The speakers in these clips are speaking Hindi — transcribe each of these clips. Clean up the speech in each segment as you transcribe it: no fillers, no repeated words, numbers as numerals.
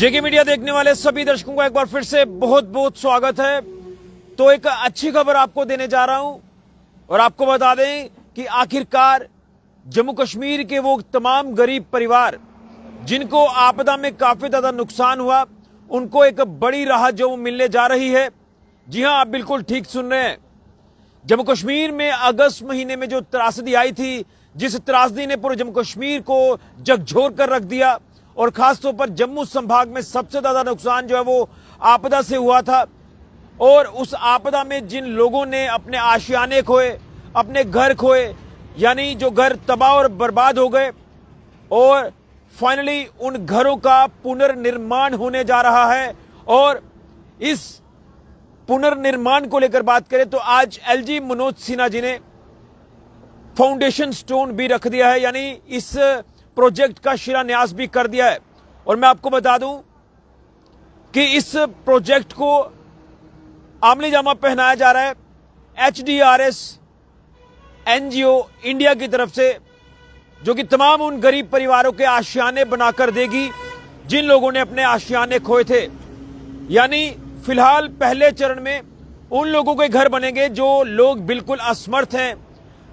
जेके मीडिया देखने वाले सभी दर्शकों का एक बार फिर से बहुत बहुत स्वागत है। तो एक अच्छी खबर आपको देने जा रहा हूं और आपको बता दें कि आखिरकार जम्मू कश्मीर के वो तमाम गरीब परिवार जिनको आपदा में काफी ज्यादा नुकसान हुआ, उनको एक बड़ी राहत जो मिलने जा रही है। जी हां, आप बिल्कुल ठीक सुन रहे हैं। जम्मू कश्मीर में अगस्त महीने में जो त्रासदी आई थी, जिस त्रासदी ने पूरे जम्मू कश्मीर को झकझोर कर रख दिया और खासतौर पर जम्मू संभाग में सबसे ज्यादा नुकसान जो है वो आपदा से हुआ था। और उस आपदा में जिन लोगों ने अपने आशियाने खोए, अपने घर खोए, यानी जो घर तबाह और बर्बाद हो गए, और फाइनली उन घरों का पुनर्निर्माण होने जा रहा है। और इस पुनर्निर्माण को लेकर बात करें तो आज एलजी मनोज सिन्हा जी ने फाउंडेशन स्टोन भी रख दिया है, यानी इस प्रोजेक्ट का शिलान्यास भी कर दिया है। और मैं आपको बता दूं कि इस प्रोजेक्ट को आमली जामा पहनाया जा रहा है HDRS NGO इंडिया की तरफ से, जो कि तमाम उन गरीब परिवारों के आशियाने बनाकर देगी जिन लोगों ने अपने आशियाने खोए थे। यानी फिलहाल पहले चरण में उन लोगों के घर बनेंगे जो लोग बिल्कुल असमर्थ हैं,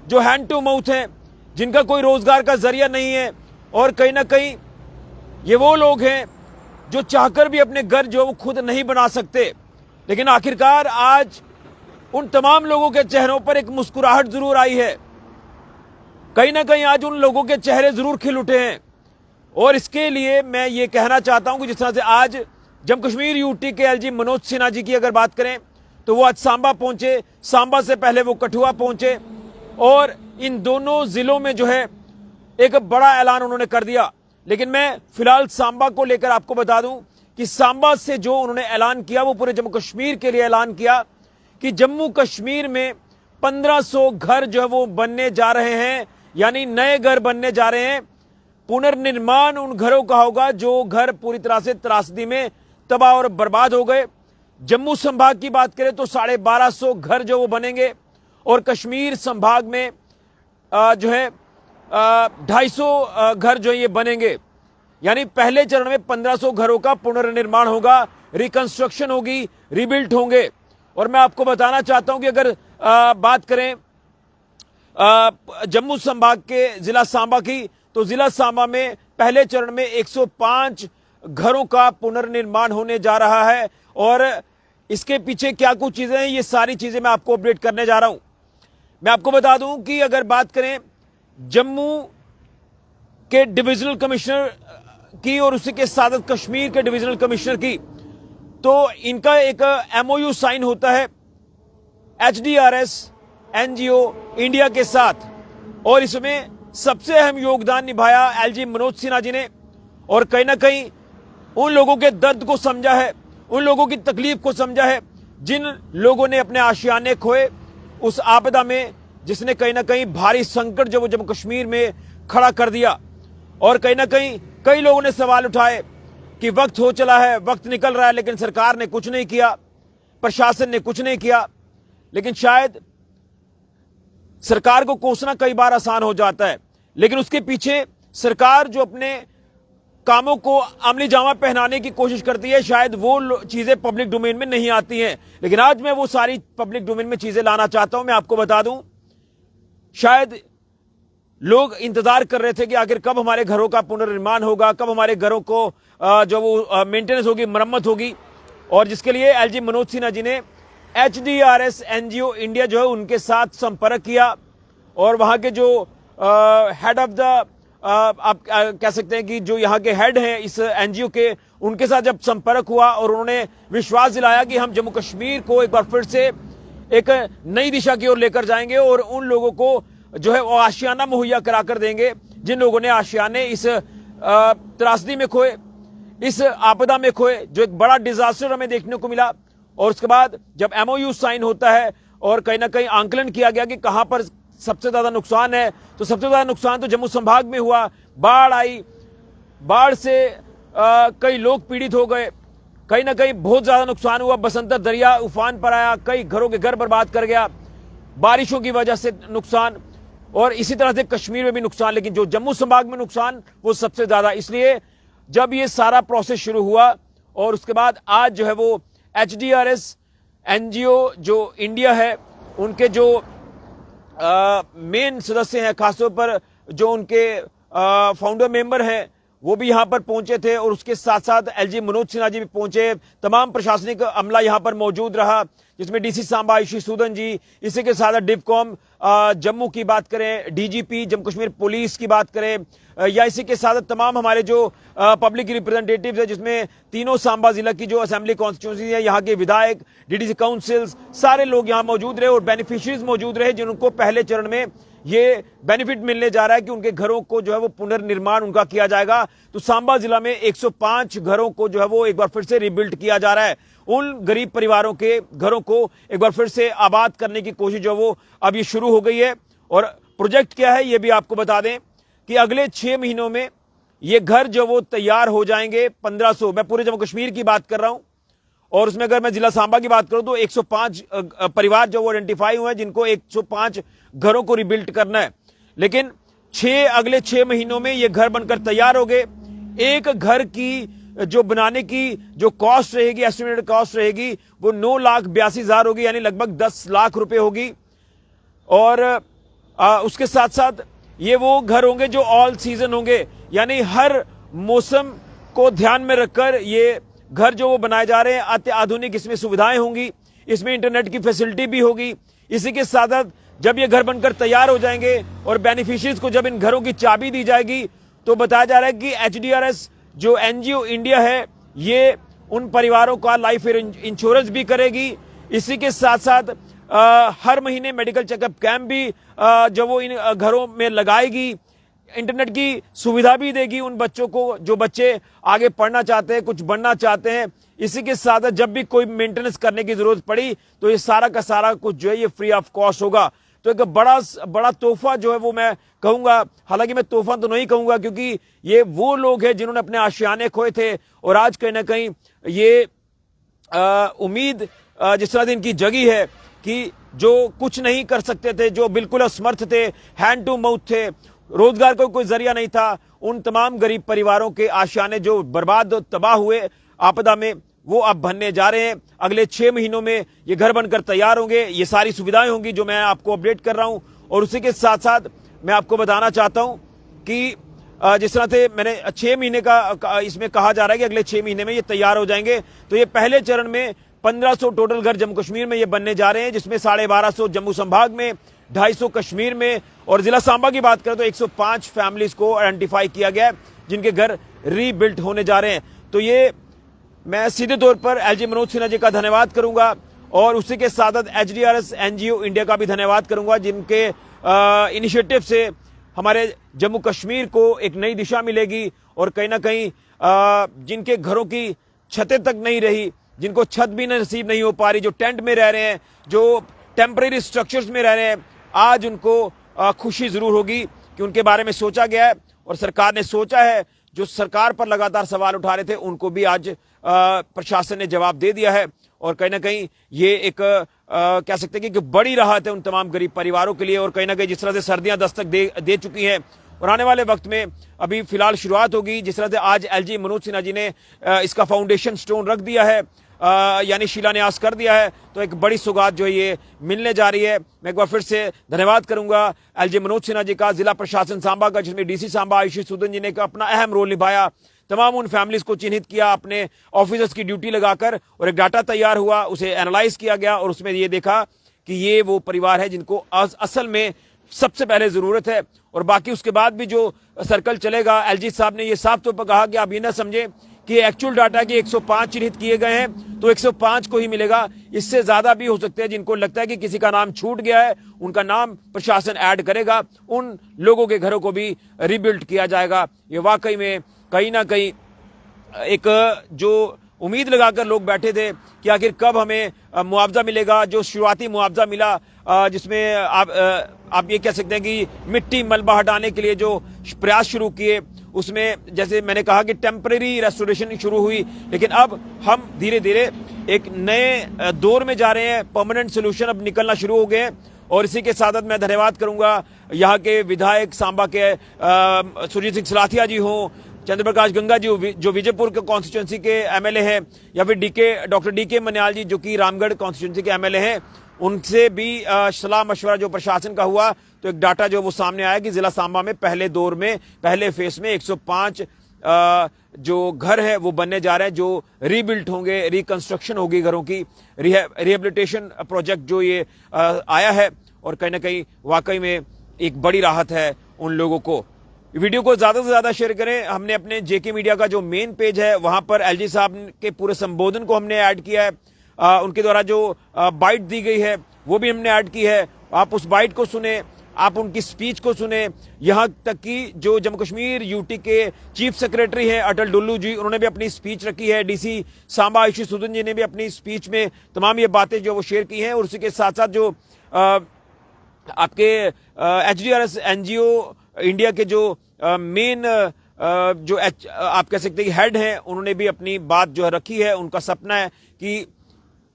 जो हैंड टू माउथ हैं, जिनका कोई रोजगार का जरिया नहीं है, और कहीं ना कहीं ये वो लोग हैं जो चाहकर भी अपने घर जो वो खुद नहीं बना सकते। लेकिन आखिरकार आज उन तमाम लोगों के चेहरों पर एक मुस्कुराहट जरूर आई है, कहीं ना कहीं आज उन लोगों के चेहरे जरूर खिल उठे हैं। और इसके लिए मैं ये कहना चाहता हूं कि जिस तरह से आज जम्मू कश्मीर यूटी के एलजी मनोज सिन्हा जी की अगर बात करें तो वो आज सांबा पहुंचे, सांबा से पहले वो कठुआ पहुंचे, और इन दोनों जिलों में जो है एक बड़ा ऐलान उन्होंने कर दिया। लेकिन मैं फिलहाल सांबा को लेकर आपको बता दूं कि सांबा से जो उन्होंने ऐलान किया वो पूरे जम्मू कश्मीर के लिए ऐलान किया कि जम्मू कश्मीर में 1500 घर जो है वो बनने जा रहे हैं, यानी नए घर बनने जा रहे हैं। पुनर्निर्माण उन घरों का होगा जो घर पूरी तरह से त्रासदी में तबाह और बर्बाद हो गए। जम्मू संभाग की बात करें तो 1250 घर जो वो बनेंगे, और कश्मीर संभाग में जो है 250 घर जो ये बनेंगे। यानी पहले चरण में 1500 घरों का पुनर्निर्माण होगा, रिकंस्ट्रक्शन होगी, रिबिल्ट होंगे। और मैं आपको बताना चाहता हूं कि अगर बात करें जम्मू संभाग के जिला सांबा की, तो जिला सांबा में पहले चरण में 105 घरों का पुनर्निर्माण होने जा रहा है। और इसके पीछे क्या कुछ चीजें हैं, ये सारी चीजें मैं आपको अपडेट करने जा रहा हूं। मैं आपको बता दूं कि अगर बात करें जम्मू के डिविजनल कमिश्नर की और उसी के साथ कश्मीर के डिविजनल कमिश्नर की, तो इनका एक MOU साइन होता है HDRS NGO इंडिया के साथ, और इसमें सबसे अहम योगदान निभाया एलजी मनोज सिन्हा जी ने। और कहीं ना कहीं उन लोगों के दर्द को समझा है, उन लोगों की तकलीफ को समझा है जिन लोगों ने अपने आशियाने खोए उस आपदा में, जिसने कहीं ना कहीं भारी संकट जो वो जम्मू कश्मीर में खड़ा कर दिया। और कहीं ना कहीं कई लोगों ने सवाल उठाए कि वक्त हो चला है, वक्त निकल रहा है, लेकिन सरकार ने कुछ नहीं किया, प्रशासन ने कुछ नहीं किया। लेकिन शायद सरकार को कोसना कई बार आसान हो जाता है, लेकिन उसके पीछे सरकार जो अपने कामों को अमली जामा पहनाने की कोशिश करती है, शायद वो चीजें पब्लिक डोमेन में नहीं आती हैं। लेकिन आज मैं वो सारी पब्लिक डोमेन में चीजें लाना चाहता हूं। मैं आपको बता दूं, शायद लोग इंतजार कर रहे थे कि आखिर कब हमारे घरों का पुनर्निर्माण होगा, कब हमारे घरों को जो वो मेंटेनेंस होगी, मरम्मत होगी। और जिसके लिए एलजी मनोज सिन्हा जी ने HDRS NGO इंडिया जो है उनके साथ संपर्क किया, और वहां के जो हेड ऑफ द आप कह सकते हैं कि जो यहाँ के हेड हैं इस NGO के, उनके साथ जब संपर्क हुआ और उन्होंने विश्वास दिलाया कि हम जम्मू कश्मीर को एक बार फिर से एक नई दिशा की ओर लेकर जाएंगे और उन लोगों को जो है वो आशियाना मुहैया कराकर देंगे जिन लोगों ने आशियाने इस त्रासदी में खोए, इस आपदा में खोए, जो एक बड़ा डिजास्टर हमें देखने को मिला। और उसके बाद जब MOU साइन होता है और कहीं ना कहीं आंकलन किया गया कि कहां पर सबसे ज्यादा नुकसान है, तो सबसे ज्यादा नुकसान तो जम्मू संभाग में हुआ। बाढ़ आई, बाढ़ से कई लोग पीड़ित हो गए, कहीं ना कहीं बहुत ज्यादा नुकसान हुआ। बसंतर दरिया उफान पर आया, कई घरों के घर बर्बाद कर गया, बारिशों की वजह से नुकसान, और इसी तरह से कश्मीर में भी नुकसान। लेकिन जो जम्मू संभाग में नुकसान वो सबसे ज्यादा, इसलिए जब ये सारा प्रोसेस शुरू हुआ और उसके बाद आज जो है वो HDRS NGO जो इंडिया है उनके जो मेन सदस्य हैं, खासतौर पर जो उनके फाउंडर मेंबर हैं, वो भी यहां पर पहुंचे थे और उसके साथ साथ LG मनोज सिन्हा जी भी पहुंचे। तमाम प्रशासनिक अमला यहां पर मौजूद रहा, जिसमें DC सांबा आयुषी सूदन जी, इसी के साथ डिवकॉम जम्मू की बात करें, DGP जम्मू कश्मीर पुलिस की बात करें, या इसी के साथ तमाम हमारे जो पब्लिक रिप्रेजेंटेटिव्स है, जिसमें तीनों सांबा जिला की जो असेंबली कॉन्स्टिट्यूंसी है, यहाँ के विधायक, DDC काउंसिल्स, सारे लोग यहाँ मौजूद रहे और बेनिफिशियरीज मौजूद रहे, जिनको पहले चरण में ये बेनिफिट मिलने जा रहा है कि उनके घरों को जो है वो पुनर्निर्माण उनका किया जाएगा। तो सांबा जिला में 105 घरों को जो है वो एक बार फिर से रिबिल्ड किया जा रहा है। उन गरीब परिवारों के घरों को एक बार फिर से आबाद करने की कोशिश जो वो अब ये शुरू हो गई है। और प्रोजेक्ट क्या है ये भी आपको बता दें कि अगले 6 महीनों में ये घर जो वो तैयार हो जाएंगे। 1500, मैं पूरे जम्मू कश्मीर की बात कर रहा हूं, और उसमें अगर मैं जिला सांबा की बात करूं तो 105 परिवार जो वो आइडेंटिफाई हुए हैं, जिनको 105 घरों को रिबिल्ड करना है। लेकिन अगले 6 महीनों में ये घर बनकर तैयार हो गए। एक घर की जो बनाने की जो कॉस्ट रहेगी, एस्टिमेटेड कॉस्ट रहेगी, वो 9,82,000 होगी, यानी लगभग 10 लाख रुपए होगी। और उसके साथ साथ ये वो घर होंगे जो ऑल सीजन होंगे, यानी हर मौसम को ध्यान में रखकर ये घर जो वो बनाए जा रहे हैं। अत्याधुनिक इसमें सुविधाएं होंगी, इसमें इंटरनेट की फैसिलिटी भी होगी। इसी के साथ साथ जब ये घर बनकर तैयार हो जाएंगे और बेनिफिशियरीज को जब इन घरों की चाबी दी जाएगी, तो बताया जा रहा है कि HDRS जो NGO इंडिया है, ये उन परिवारों का लाइफ इंश्योरेंस भी करेगी। इसी के साथ साथ हर महीने मेडिकल चेकअप कैंप भी जो वो इन घरों में लगाएगी। इंटरनेट की सुविधा भी देगी उन बच्चों को जो बच्चे आगे पढ़ना चाहते हैं, कुछ बनना चाहते हैं। इसी के साथ जब भी कोई मेंटेनेंस करने की जरूरत पड़ी तो ये सारा का सारा कुछ जो है ये फ्री ऑफ कॉस्ट होगा। तो एक बड़ा तोहफा जो है वो मैं कहूंगा, हालांकि मैं तोहफा तो नहीं कहूंगा, क्योंकि ये वो लोग हैं जिन्होंने अपने आशियाने खोए थे और आज कहीं ना कहीं ये उम्मीद जिस तरह से इनकी जगी है कि जो कुछ नहीं कर सकते थे, जो बिल्कुल असमर्थ थे, हैंड टू माउथ थे, रोजगार का कोई जरिया नहीं था, उन तमाम गरीब परिवारों के आशियाने जो बर्बाद तबाह हुए आपदा में, वो अब बनने जा रहे हैं। अगले 6 महीनों में ये घर बनकर तैयार होंगे। ये सारी सुविधाएं होंगी जो मैं आपको अपडेट कर रहा हूं। और उसी के साथ साथ मैं आपको बताना चाहता हूं कि जिस तरह से मैंने 6 महीने का इसमें कहा जा रहा है कि अगले 6 महीने में ये तैयार हो जाएंगे। तो ये पहले चरण में 1500 टोटल घर जम्मू कश्मीर में ये बनने जा रहे हैं, जिसमें 1250 जम्मू संभाग में, 250 कश्मीर में, और जिला सांबा की बात करें तो 105 फैमिलीज को आइडेंटिफाई किया गया है जिनके घर रीबिल्ट होने जा रहे हैं। तो ये मैं सीधे तौर पर LG मनोज सिन्हा जी का धन्यवाद करूंगा और उसी के साथ HDRS NGO इंडिया का भी धन्यवाद करूंगा, जिनके इनिशिएटिव से हमारे जम्मू कश्मीर को एक नई दिशा मिलेगी। और कहीं ना कहीं जिनके घरों की छतें तक नहीं रही, जिनको छत भी नसीब नहीं हो पा रही, जो टेंट में रह रहे हैं, जो टेम्परेरी स्ट्रक्चर्स में रह रहे हैं, आज उनको खुशी जरूर होगी कि उनके बारे में सोचा गया है और सरकार ने सोचा है। जो सरकार पर लगातार सवाल उठा रहे थे उनको भी आज प्रशासन ने जवाब दे दिया है। और कहीं ना कहीं ये एक कह सकते हैं कि बड़ी राहत है उन तमाम गरीब परिवारों के लिए। और कहीं ना कहीं जिस तरह से सर्दियां दस्तक दे चुकी हैं और आने वाले वक्त में अभी फिलहाल शुरुआत होगी, जिस तरह से आज LG मनोज सिन्हा जी ने इसका फाउंडेशन स्टोन रख दिया है, यानी शिलान्यास कर दिया है, तो एक बड़ी सौगात जो है ये मिलने जा रही है। मैं एक बार फिर से धन्यवाद करूंगा LG मनोज सिन्हा जी का, जिला प्रशासन सांबा का, जिसमें DC सांबा आयुषी सूदन जी ने अपना अहम रोल निभाया, तमाम उन फैमिलीज को चिन्हित किया, अपने ऑफिसर्स की ड्यूटी लगाकर, और एक डाटा तैयार हुआ, उसे एनालाइज किया गया और उसमें ये देखा कि ये वो परिवार है जिनको असल में सबसे पहले जरूरत है। और बाकी उसके बाद भी जो सर्कल चलेगा, LG साहब ने ये साफ तौर पर कहा कि आप ये ना समझे कि एक्चुअल डाटा की 105 चिन्हित किए गए हैं तो 105 को ही मिलेगा, इससे ज्यादा भी हो सकते हैं। जिनको लगता है कि किसी का नाम छूट गया है, उनका नाम प्रशासन ऐड करेगा, उन लोगों के घरों को भी रिबिल्ड किया जाएगा। ये वाकई में कहीं ना कहीं एक जो उम्मीद लगाकर लोग बैठे थे कि आखिर कब हमें मुआवजा मिलेगा, जो शुरुआती मुआवजा मिला, जिसमें आप ये कह सकते हैं कि मिट्टी मलबा हटाने के लिए जो प्रयास शुरू किए, उसमें जैसे मैंने कहा कि टेम्परेरी रेस्टोरेशन शुरू हुई, लेकिन अब हम धीरे धीरे एक नए दौर में जा रहे हैं, परमानेंट सोल्यूशन अब निकलना शुरू हो गए हैं। और इसी के साथ मैं धन्यवाद करूंगा यहाँ के विधायक सांबा के सुरजीत सिंह सलाथिया जी हों, चंद्रप्रकाश गंगा जी जो विजयपुर के कॉन्स्टिट्यूंसी के एमएलए हैं, या फिर डॉक्टर डीके मन्याल जी जो कि रामगढ़ कॉन्स्टिट्यूंसी के एमएलए हैं, उनसे भी सलाह मशवरा जो प्रशासन का हुआ, तो एक डाटा जो वो सामने आया कि जिला सांबा में पहले दौर में पहले फेज में 105 जो घर है वो बनने जा रहे हैं, जो रीबिल्ट होंगे, रिकंस्ट्रक्शन होगी घरों की, रिहेबिलिटेशन प्रोजेक्ट जो ये आया है, और कहीं ना कहीं वाकई में एक बड़ी राहत है उन लोगों को। वीडियो को ज्यादा से ज्यादा शेयर करें। हमने अपने जेके मीडिया का जो मेन पेज है वहां पर एलजी साहब के पूरे संबोधन को हमने ऐड किया है, उनके द्वारा जो बाइट दी गई है वो भी हमने ऐड की है। आप उस बाइट को सुने, आप उनकी स्पीच को सुने, यहां तक कि जो जम्मू कश्मीर यूटी के चीफ सेक्रेटरी हैं अटल डुल्लू जी, उन्होंने भी अपनी स्पीच रखी है। डीसी सांबा आयुषी सुदन जी ने भी अपनी स्पीच में तमाम ये बातें जो वो शेयर की हैं। और उसी के साथ साथ जो आपके HDRS एनजीओ इंडिया के जो मेन जो आप कह सकते हैं हेड हैं, उन्होंने भी अपनी बात जो है रखी है। उनका सपना है कि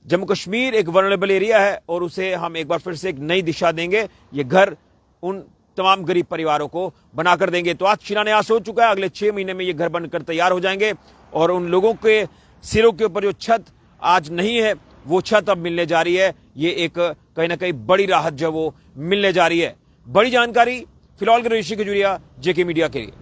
जम्मू कश्मीर एक वल्नरेबल एरिया है और उसे हम एक बार फिर से एक नई दिशा देंगे, ये घर उन तमाम गरीब परिवारों को बनाकर देंगे। तो आज शिलान्यास हो चुका है, अगले 6 महीने में ये घर बनकर तैयार हो जाएंगे और उन लोगों के सिरों के ऊपर जो छत आज नहीं है वो छत अब मिलने जा रही है। ये एक कहीं ना कहीं बड़ी राहत जो वो मिलने जा रही है। बड़ी जानकारी फिलहाल के ऋषि खजूरिया, जेके मीडिया के लिए।